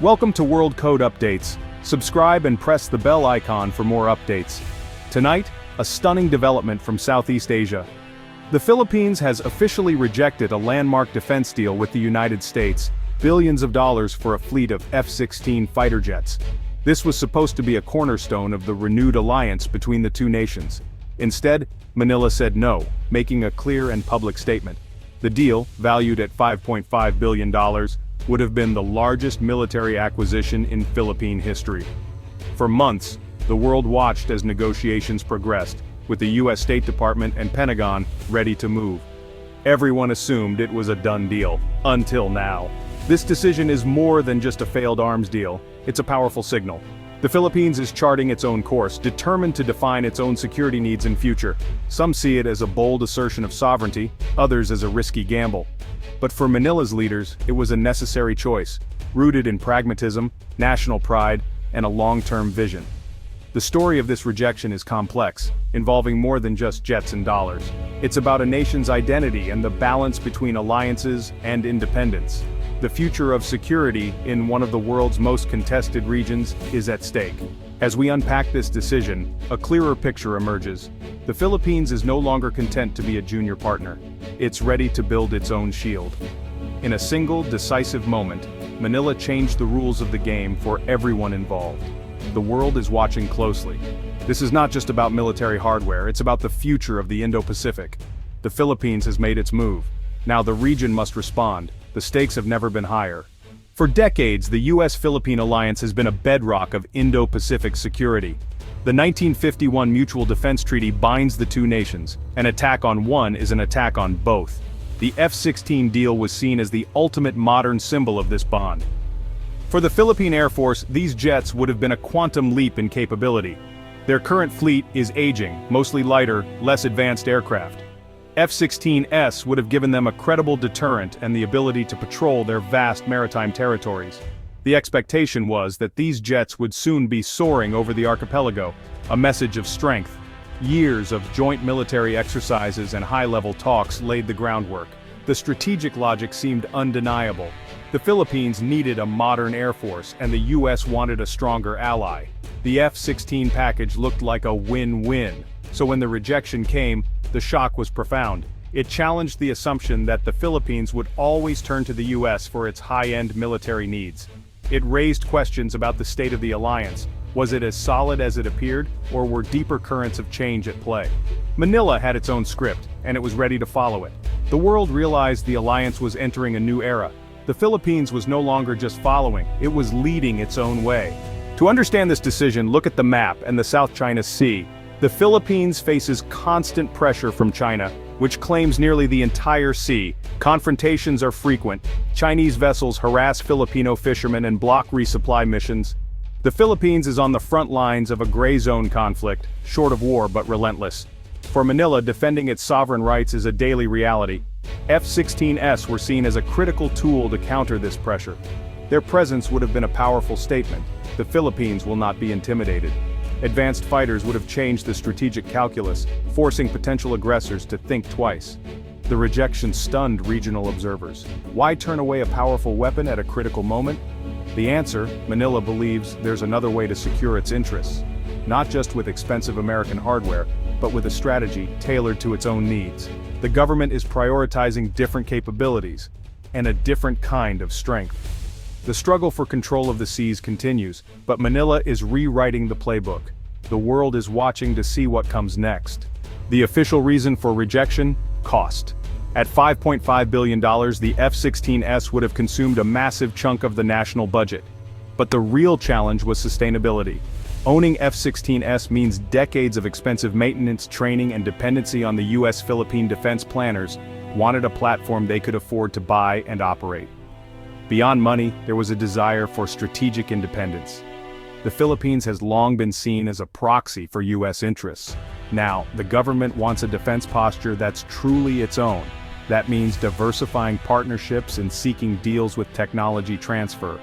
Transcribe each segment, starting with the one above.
Welcome to World Code Updates. Subscribe and press the bell icon for more updates. Tonight, a stunning development from Southeast Asia. The Philippines has officially rejected a landmark defense deal with the United States, billions of dollars for a fleet of F-16 fighter jets. This was supposed to be a cornerstone of the renewed alliance between the two nations. Instead, Manila said no, making a clear and public statement. The deal, valued at $5.5 billion, would have been the largest military acquisition in Philippine history. For months, the world watched as negotiations progressed, with the U.S. State Department and Pentagon ready to move. Everyone assumed it was a done deal, until now. This decision is more than just a failed arms deal, it's a powerful signal. The Philippines is charting its own course, determined to define its own security needs in future. Some see it as a bold assertion of sovereignty, others as a risky gamble. But for Manila's leaders, it was a necessary choice, rooted in pragmatism, national pride, and a long-term vision. The story of this rejection is complex, involving more than just jets and dollars. It's about a nation's identity and the balance between alliances and independence. The future of security in one of the world's most contested regions is at stake. As we unpack this decision, a clearer picture emerges. The Philippines is no longer content to be a junior partner. It's ready to build its own shield. In a single, decisive moment, Manila changed the rules of the game for everyone involved. The world is watching closely. This is not just about military hardware, it's about the future of the Indo-Pacific. The Philippines has made its move. Now the region must respond. The stakes have never been higher. For decades, the U.S.-Philippine alliance has been a bedrock of Indo-Pacific security. The 1951 Mutual Defense Treaty binds the two nations. An attack on one is an attack on both. The F-16 deal was seen as the ultimate modern symbol of this bond. For the Philippine Air Force, these jets would have been a quantum leap in capability. Their current fleet is aging, mostly lighter, less advanced aircraft. F-16s would have given them a credible deterrent and the ability to patrol their vast maritime territories. The expectation was that these jets would soon be soaring over the archipelago, a message of strength. Years of joint military exercises and high-level talks laid the groundwork. The strategic logic seemed undeniable. The Philippines needed a modern air force, and the U.S. wanted a stronger ally. The F-16 package looked like a win-win. So when the rejection came, the shock was profound. It challenged the assumption that the Philippines would always turn to the U.S. for its high-end military needs. It raised questions about the state of the alliance. Was it as solid as it appeared, or were deeper currents of change at play? Manila had its own script, and it was ready to follow it. The world realized the alliance was entering a new era. The Philippines was no longer just following, it was leading its own way. To understand this decision, look at the map and the South China Sea. The Philippines faces constant pressure from China, which claims nearly the entire sea. Confrontations are frequent. Chinese vessels harass Filipino fishermen and block resupply missions. The Philippines is on the front lines of a gray zone conflict, short of war but relentless. For Manila, defending its sovereign rights is a daily reality. F-16s were seen as a critical tool to counter this pressure. Their presence would have been a powerful statement. The Philippines will not be intimidated. Advanced fighters would have changed the strategic calculus, forcing potential aggressors to think twice. The rejection stunned regional observers. Why turn away a powerful weapon at a critical moment? The answer, Manila believes there's another way to secure its interests. Not just with expensive American hardware, but with a strategy tailored to its own needs. The government is prioritizing different capabilities, and a different kind of strength. The struggle for control of the seas continues, but Manila is rewriting the playbook. The world is watching to see what comes next. The official reason for rejection? Cost. At $5.5 billion, the F-16s would have consumed a massive chunk of the national budget. But the real challenge was sustainability. Owning F-16s means decades of expensive maintenance, training, and dependency on the U.S. Philippine defense planners wanted a platform they could afford to buy and operate. Beyond money, there was a desire for strategic independence. The Philippines has long been seen as a proxy for U.S. interests. Now, the government wants a defense posture that's truly its own. That means diversifying partnerships and seeking deals with technology transfer.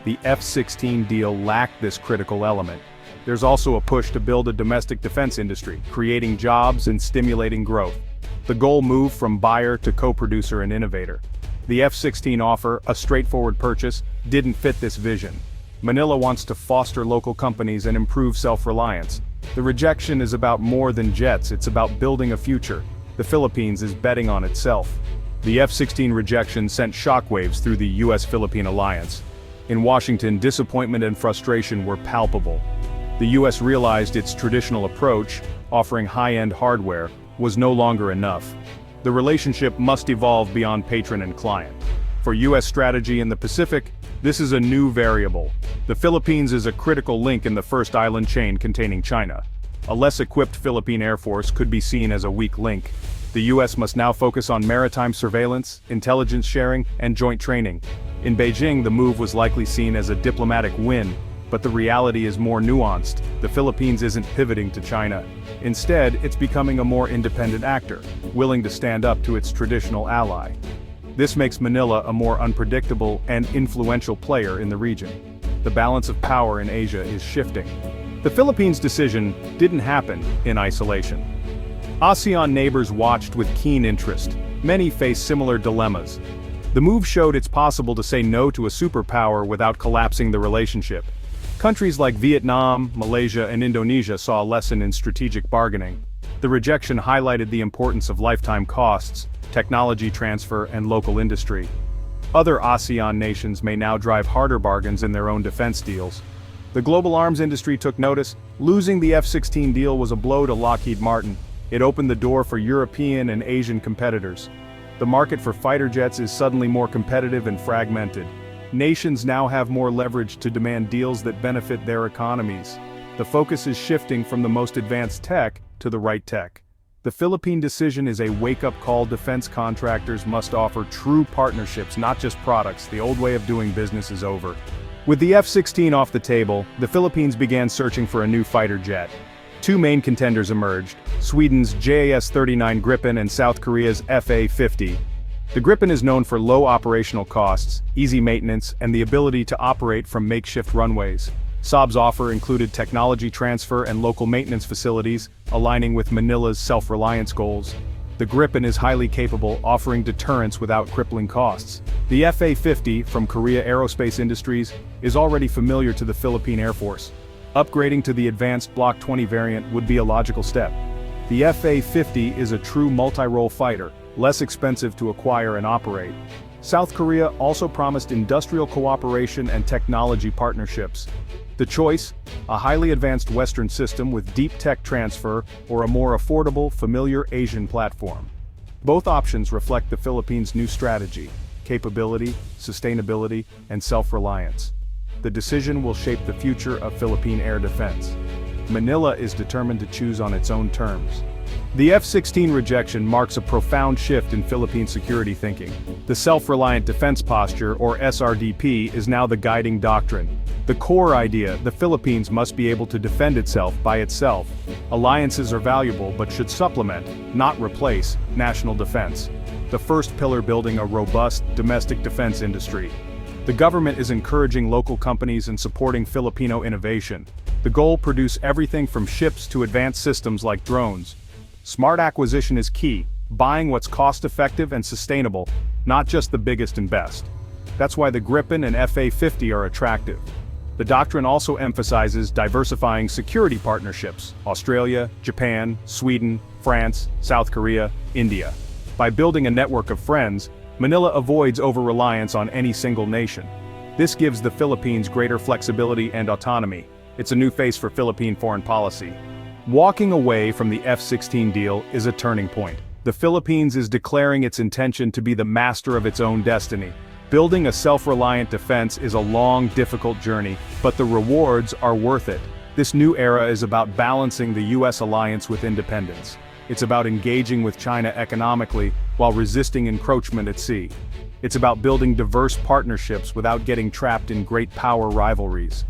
The F-16 deal lacked this critical element. There's also a push to build a domestic defense industry, creating jobs and stimulating growth. The goal moved from buyer to co-producer and innovator. The F-16 offer, a straightforward purchase, didn't fit this vision. Manila wants to foster local companies and improve self-reliance. The rejection is about more than jets, it's about building a future. The Philippines is betting on itself. The F-16 rejection sent shockwaves through the US-Philippine alliance. In Washington, disappointment and frustration were palpable. The US realized its traditional approach, offering high-end hardware, was no longer enough. The relationship must evolve beyond patron and client. For US strategy in the Pacific, this is a new variable. The Philippines is a critical link in the first island chain containing China. A less equipped Philippine Air Force could be seen as a weak link. The US must now focus on maritime surveillance, intelligence sharing, and joint training. In Beijing, the move was likely seen as a diplomatic win, but the reality is more nuanced. The Philippines isn't pivoting to China. Instead, it's becoming a more independent actor, willing to stand up to its traditional ally. This makes Manila a more unpredictable and influential player in the region. The balance of power in Asia is shifting. The Philippines' decision didn't happen in isolation. ASEAN neighbors watched with keen interest. Many face similar dilemmas. The move showed it's possible to say no to a superpower without collapsing the relationship. Countries like Vietnam, Malaysia, and Indonesia saw a lesson in strategic bargaining. The rejection highlighted the importance of lifetime costs, technology transfer, and local industry. Other ASEAN nations may now drive harder bargains in their own defense deals. The global arms industry took notice. Losing the F-16 deal was a blow to Lockheed Martin. It opened the door for European and Asian competitors. The market for fighter jets is suddenly more competitive and fragmented. Nations now have more leverage to demand deals that benefit their economies. The focus is shifting from the most advanced tech to the right tech. The Philippine decision is a wake-up call. Defense contractors must offer true partnerships, not just products. The old way of doing business is over. With the F-16 off the table, the Philippines began searching for a new fighter jet. Two main contenders emerged: Sweden's JAS-39 Gripen and South Korea's FA-50. The Gripen is known for low operational costs, easy maintenance, and the ability to operate from makeshift runways. Saab's offer included technology transfer and local maintenance facilities, aligning with Manila's self-reliance goals. The Gripen is highly capable, offering deterrence without crippling costs. The FA-50, from Korea Aerospace Industries, is already familiar to the Philippine Air Force. Upgrading to the advanced Block 20 variant would be a logical step. The FA-50 is a true multi-role fighter, less expensive to acquire and operate. South Korea also promised industrial cooperation and technology partnerships. The choice: a highly advanced Western system with deep tech transfer, or a more affordable, familiar Asian platform. Both options reflect the Philippines' new strategy: capability, sustainability, and self-reliance. The decision will shape the future of Philippine air defense. Manila is determined to choose on its own terms. The F-16 rejection marks a profound shift in Philippine security thinking. The self-reliant defense posture, or SRDP, is now the guiding doctrine. The core idea: the Philippines must be able to defend itself by itself. Alliances are valuable but should supplement, not replace, national defense. The first pillar: building a robust, domestic defense industry. The government is encouraging local companies and supporting Filipino innovation. The goal: produce everything from ships to advanced systems like drones. Smart acquisition is key, buying what's cost-effective and sustainable, not just the biggest and best. That's why the Gripen and FA-50 are attractive. The doctrine also emphasizes diversifying security partnerships: Australia, Japan, Sweden, France, South Korea, India. By building a network of friends, Manila avoids over-reliance on any single nation. This gives the Philippines greater flexibility and autonomy. It's a new face for Philippine foreign policy. Walking away from the F-16 deal is a turning point. The Philippines is declaring its intention to be the master of its own destiny. Building a self-reliant defense is a long, difficult journey, but the rewards are worth it. This new era is about balancing the US alliance with independence. It's about engaging with China economically while resisting encroachment at sea. It's about building diverse partnerships without getting trapped in great power rivalries.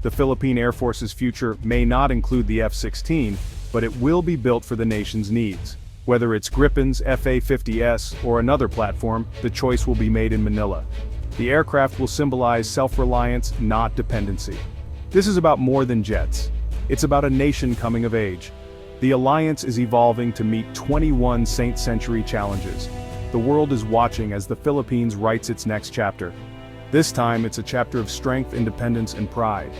The Philippine Air Force's future may not include the F-16, but it will be built for the nation's needs. Whether it's Gripen's FA-50S or another platform, the choice will be made in Manila. The aircraft will symbolize self-reliance, not dependency. This is about more than jets. It's about a nation coming of age. The alliance is evolving to meet 21st century challenges. the world is watching as the Philippines writes its next chapter. This time it's a chapter of strength, independence, and pride.